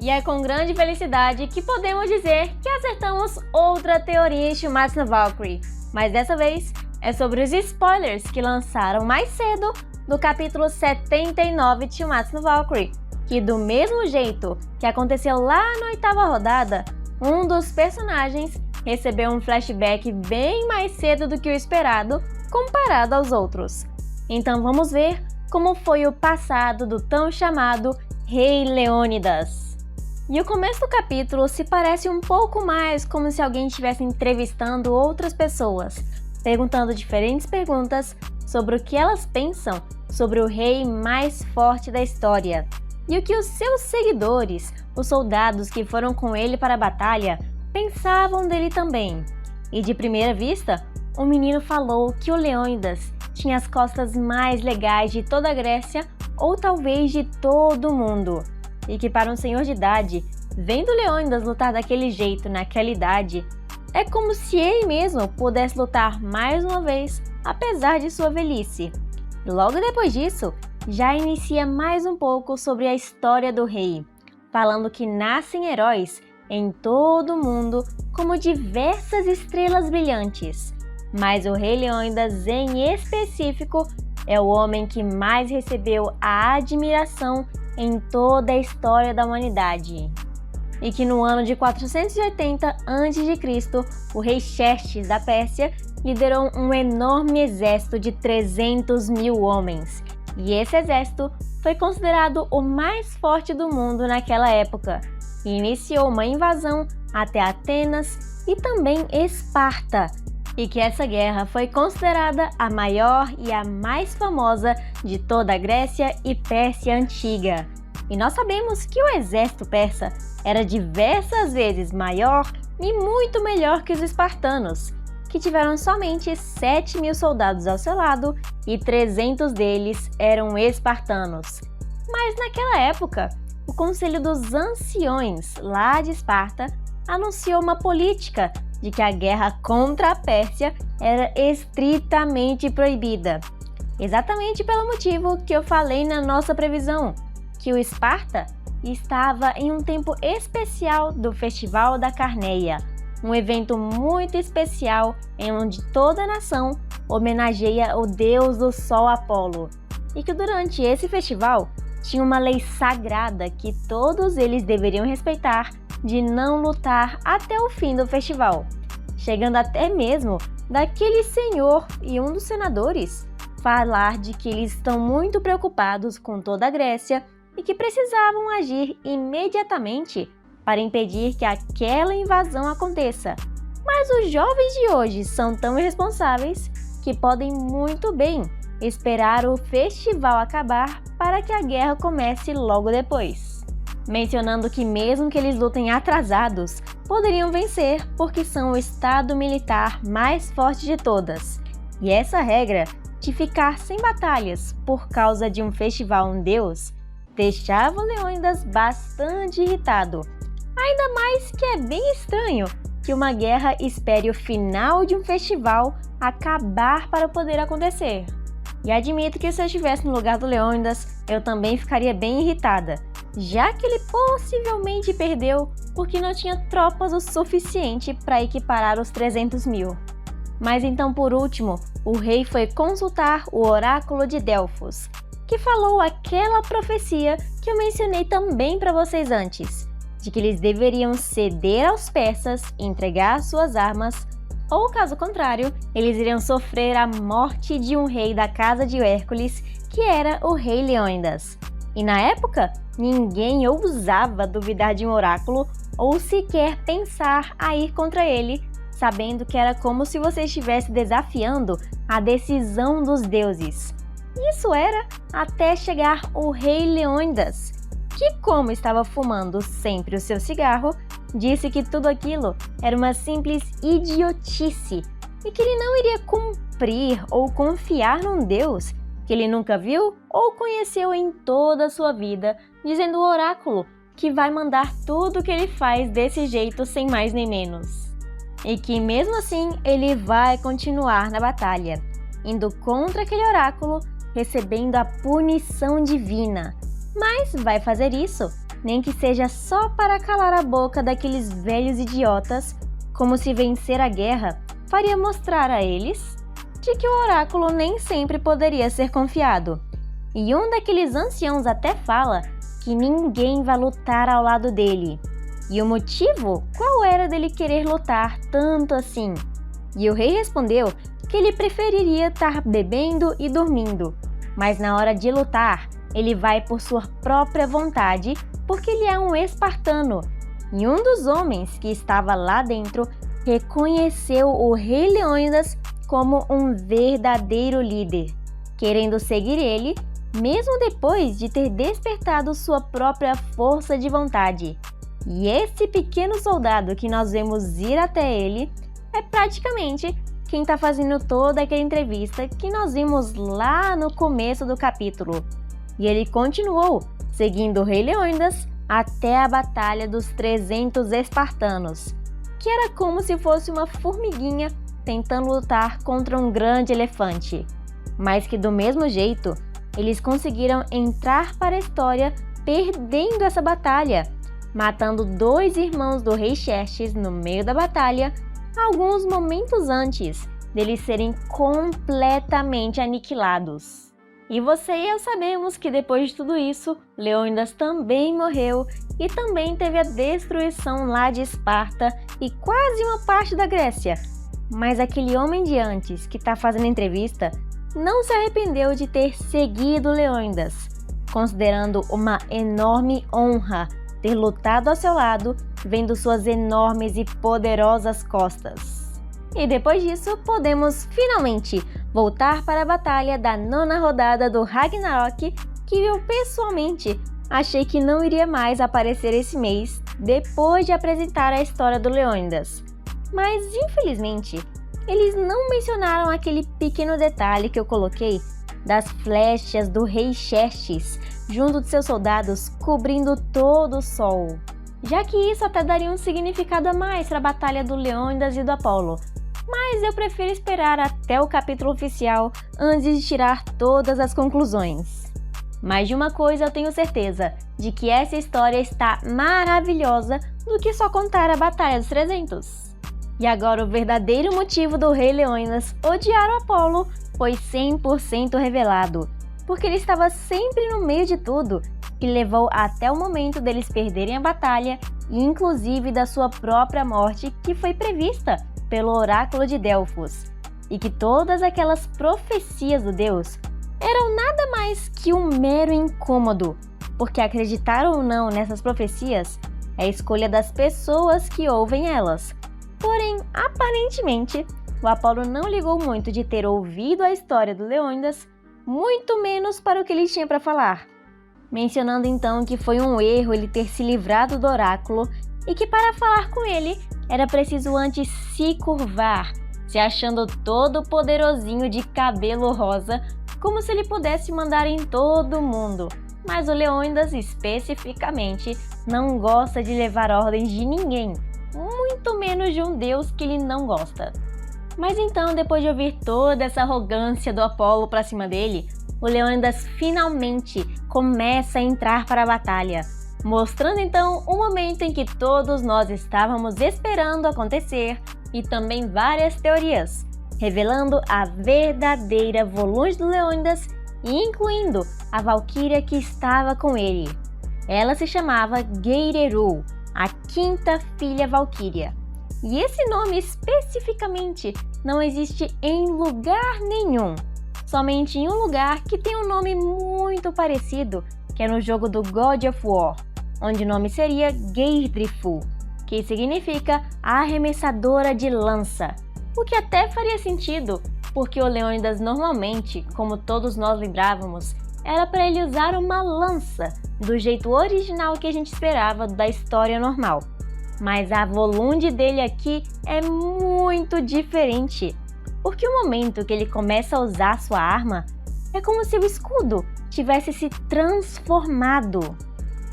E é com grande felicidade que podemos dizer que acertamos outra teoria em Schumacher Valkyrie, mas dessa vez é sobre os spoilers que lançaram mais cedo do capítulo 79 de Schumacher Valkyrie, que do mesmo jeito que aconteceu lá na 8ª rodada, um dos personagens recebeu um flashback bem mais cedo do que o esperado comparado aos outros. Então vamos ver como foi o passado do tão chamado Rei Leônidas. E o começo do capítulo se parece um pouco mais como se alguém estivesse entrevistando outras pessoas, perguntando diferentes perguntas sobre o que elas pensam sobre o rei mais forte da história e o que os seus seguidores, os soldados que foram com ele para a batalha, pensavam dele também. E de primeira vista, o menino falou que o Leônidas tinha as costas mais legais de toda a Grécia ou talvez de todo o mundo. E que para um senhor de idade, vendo Leônidas lutar daquele jeito naquela idade, é como se ele mesmo pudesse lutar mais uma vez, apesar de sua velhice. E logo depois disso, já inicia mais um pouco sobre a história do rei, falando que nascem heróis em todo o mundo como diversas estrelas brilhantes, mas o rei Leônidas em específico é o homem que mais recebeu a admiração em toda a história da humanidade. E que no ano de 480 a.C., o rei Xerxes da Pérsia liderou um enorme exército de 300.000 homens. E esse exército foi considerado o mais forte do mundo naquela época e iniciou uma invasão até Atenas e também Esparta. E que essa guerra foi considerada a maior e a mais famosa de toda a Grécia e Pérsia antiga. E nós sabemos que o exército persa era diversas vezes maior e muito melhor que os espartanos, que tiveram somente 7.000 soldados ao seu lado e 300 deles eram espartanos. Mas naquela época, o Conselho dos Anciões, lá de Esparta, anunciou uma política de que a guerra contra a Pérsia era estritamente proibida. Exatamente pelo motivo que eu falei na nossa previsão, que o Esparta estava em um tempo especial do Festival da Carneia, um evento muito especial em onde toda a nação homenageia o deus do sol Apolo, e que durante esse festival tinha uma lei sagrada que todos eles deveriam respeitar de não lutar até o fim do festival, chegando até mesmo daquele senhor e um dos senadores falar de que eles estão muito preocupados com toda a Grécia e que precisavam agir imediatamente para impedir que aquela invasão aconteça. Mas os jovens de hoje são tão irresponsáveis que podem muito bem esperar o festival acabar para que a guerra comece logo depois, mencionando que mesmo que eles lutem atrasados, poderiam vencer porque são o estado militar mais forte de todas. E essa regra de ficar sem batalhas por causa de um festival um deus deixava o Leônidas bastante irritado. Ainda mais que é bem estranho que uma guerra espere o final de um festival acabar para poder acontecer. E admito que se eu estivesse no lugar do Leônidas, eu também ficaria bem irritada, já que ele possivelmente perdeu porque não tinha tropas o suficiente para equiparar os 300.000. Mas então, por último, o rei foi consultar o oráculo de Delfos, que falou aquela profecia que eu mencionei também para vocês antes, de que eles deveriam ceder aos persas e entregar suas armas, ou caso contrário, eles iriam sofrer a morte de um rei da casa de Hércules, que era o rei Leônidas. E na época, ninguém ousava duvidar de um oráculo ou sequer pensar a ir contra ele, sabendo que era como se você estivesse desafiando a decisão dos deuses. Isso era até chegar o rei Leônidas, que, como estava fumando sempre o seu cigarro, disse que tudo aquilo era uma simples idiotice e que ele não iria cumprir ou confiar num deus que ele nunca viu ou conheceu em toda a sua vida, dizendo o oráculo que vai mandar tudo o que ele faz desse jeito sem mais nem menos. E que mesmo assim ele vai continuar na batalha, indo contra aquele oráculo, recebendo a punição divina. Mas vai fazer isso nem que seja só para calar a boca daqueles velhos idiotas, como se vencer a guerra faria mostrar a eles de que o oráculo nem sempre poderia ser confiado. E um daqueles anciãos até fala que ninguém vai lutar ao lado dele. E o motivo? Qual era dele querer lutar tanto assim? E o rei respondeu que ele preferiria estar bebendo e dormindo, mas na hora de lutar, ele vai por sua própria vontade, porque ele é um espartano. E um dos homens que estava lá dentro reconheceu o rei Leônidas como um verdadeiro líder, querendo seguir ele, mesmo depois de ter despertado sua própria força de vontade. E esse pequeno soldado que nós vemos ir até ele é praticamente quem está fazendo toda aquela entrevista que nós vimos lá no começo do capítulo. E ele continuou seguindo o rei Leônidas até a Batalha dos 300 espartanos, que era como se fosse uma formiguinha tentando lutar contra um grande elefante. Mas que do mesmo jeito, eles conseguiram entrar para a história perdendo essa batalha, matando 2 irmãos do rei Xerxes no meio da batalha, alguns momentos antes deles serem completamente aniquilados. E você e eu sabemos que depois de tudo isso, Leônidas também morreu e também teve a destruição lá de Esparta e quase uma parte da Grécia. Mas aquele homem de antes que está fazendo entrevista não se arrependeu de ter seguido Leônidas, considerando uma enorme honra ter lutado ao seu lado, vendo suas enormes e poderosas costas. E depois disso, podemos finalmente voltar para a batalha da 9ª rodada do Ragnarok, que eu pessoalmente achei que não iria mais aparecer esse mês, depois de apresentar a história do Leônidas. Mas, infelizmente, eles não mencionaram aquele pequeno detalhe que eu coloquei das flechas do rei Xerxes junto de seus soldados cobrindo todo o sol, já que isso até daria um significado a mais para a batalha do Leônidas e do Apolo. Mas eu prefiro esperar até o capítulo oficial antes de tirar todas as conclusões. Mas de uma coisa eu tenho certeza, de que essa história está maravilhosa do que só contar a Batalha dos 300. E agora o verdadeiro motivo do rei Leônidas odiar o Apolo foi 100% revelado, porque ele estava sempre no meio de tudo, que levou até o momento deles perderem a batalha e inclusive da sua própria morte, que foi prevista pelo oráculo de Delfos, e que todas aquelas profecias do deus eram nada mais que um mero incômodo, porque acreditar ou não nessas profecias é a escolha das pessoas que ouvem elas. Porém, aparentemente, o Apolo não ligou muito de ter ouvido a história do Leônidas, muito menos para o que ele tinha para falar, mencionando então que foi um erro ele ter se livrado do oráculo e que para falar com ele era preciso antes se curvar, se achando todo poderosinho de cabelo rosa, como se ele pudesse mandar em todo mundo. Mas o Leônidas especificamente não gosta de levar ordens de ninguém, muito menos de um deus que ele não gosta. Mas então, depois de ouvir toda essa arrogância do Apolo pra cima dele, o Leônidas finalmente começa a entrar para a batalha, mostrando então o momento em que todos nós estávamos esperando acontecer e também várias teorias, revelando a verdadeira volúncia do Leônidas e incluindo a valquíria que estava com ele. Ela se chamava Geirerul, a 5ª filha valquíria. E esse nome especificamente não existe em lugar nenhum, somente em um lugar que tem um nome muito parecido, que é no jogo do God of War, onde o nome seria Geirfrithul, que significa arremessadora de lança, o que até faria sentido, porque o Leônidas normalmente, como todos nós lembrávamos, era para ele usar uma lança, do jeito original que a gente esperava da história normal. Mas a Volunde dele aqui é muito diferente, porque o momento que ele começa a usar sua arma é como se o escudo tivesse se transformado.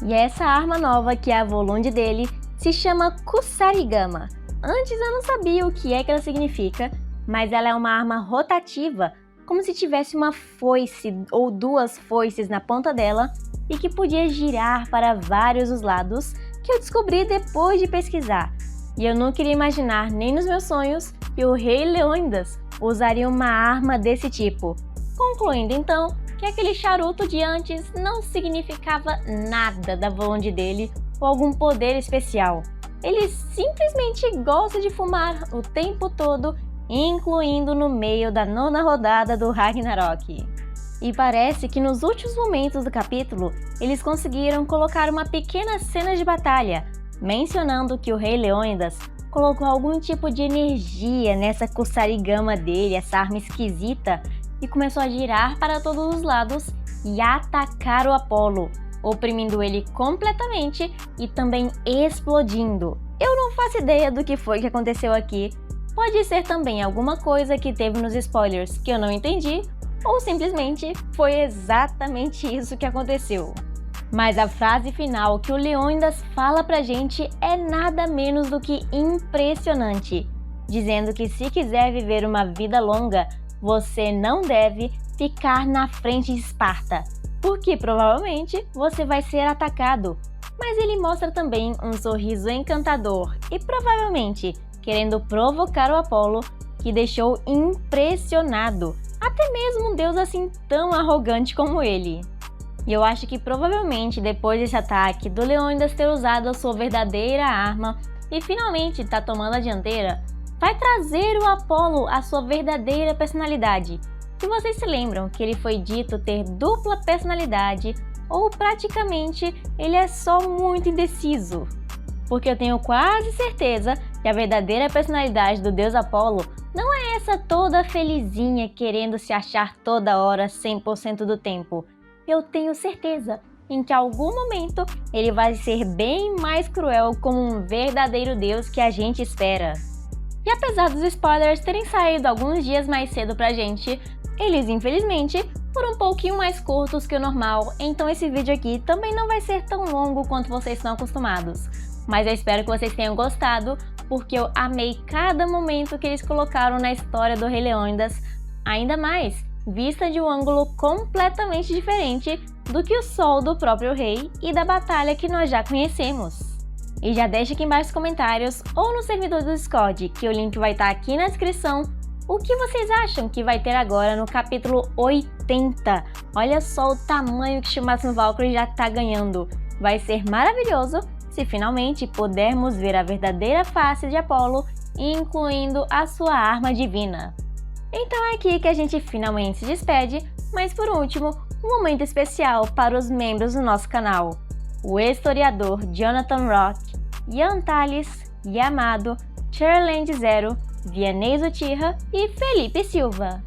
E essa arma nova, que é a Volunde dele, se chama Kusarigama. Antes eu não sabia o que é que ela significa, mas ela é uma arma rotativa, como se tivesse uma foice ou 2 foices na ponta dela, e que podia girar para vários os lados, que eu descobri depois de pesquisar. E eu não queria imaginar nem nos meus sonhos que o Rei Leônidas usaria uma arma desse tipo. Concluindo então que aquele charuto de antes não significava nada da vontade dele ou algum poder especial. Ele simplesmente gosta de fumar o tempo todo, incluindo no meio da 9ª rodada do Ragnarok. E parece que nos últimos momentos do capítulo, eles conseguiram colocar uma pequena cena de batalha, mencionando que o Rei Leônidas colocou algum tipo de energia nessa Kusarigama dele, essa arma esquisita, e começou a girar para todos os lados e atacar o Apollo, oprimindo ele completamente e também explodindo. Eu não faço ideia do que foi que aconteceu aqui. Pode ser também alguma coisa que teve nos spoilers que eu não entendi, ou simplesmente foi exatamente isso que aconteceu. Mas a frase final que o Leônidas fala pra gente é nada menos do que impressionante, dizendo que se quiser viver uma vida longa, você não deve ficar na frente de Esparta, porque provavelmente você vai ser atacado. Mas ele mostra também um sorriso encantador e provavelmente querendo provocar o Apollo, que deixou impressionado, até mesmo um deus assim tão arrogante como ele. E eu acho que provavelmente depois desse ataque do Leônidas ter usado a sua verdadeira arma e finalmente tá tomando a dianteira, vai trazer o Apollo a sua verdadeira personalidade. Se vocês se lembram que ele foi dito ter dupla personalidade, ou praticamente ele é só muito indeciso. Porque eu tenho quase certeza que a verdadeira personalidade do deus Apollo não é essa toda felizinha querendo se achar toda hora 100% do tempo. Eu tenho certeza em que em algum momento ele vai ser bem mais cruel como um verdadeiro deus que a gente espera. E apesar dos spoilers terem saído alguns dias mais cedo pra gente, eles infelizmente foram um pouquinho mais curtos que o normal, então esse vídeo aqui também não vai ser tão longo quanto vocês estão acostumados. Mas eu espero que vocês tenham gostado, porque eu amei cada momento que eles colocaram na história do Rei Leônidas, ainda mais vista de um ângulo completamente diferente do que o sol do próprio rei e da batalha que nós já conhecemos. E já deixa aqui embaixo nos comentários ou no servidor do Discord, que o link vai estar aqui na descrição, o que vocês acham que vai ter agora no capítulo 80. Olha só o tamanho que Shumatsu no Valkyrie já está ganhando. Vai ser maravilhoso se finalmente pudermos ver a verdadeira face de Apollo, incluindo a sua arma divina. Então é aqui que a gente finalmente se despede, mas por último, um momento especial para os membros do nosso canal. O historiador Jonathan Rock, Ian Thales, Yamado, Cherland Zero, Vianney Uchiha e Felipe Silva.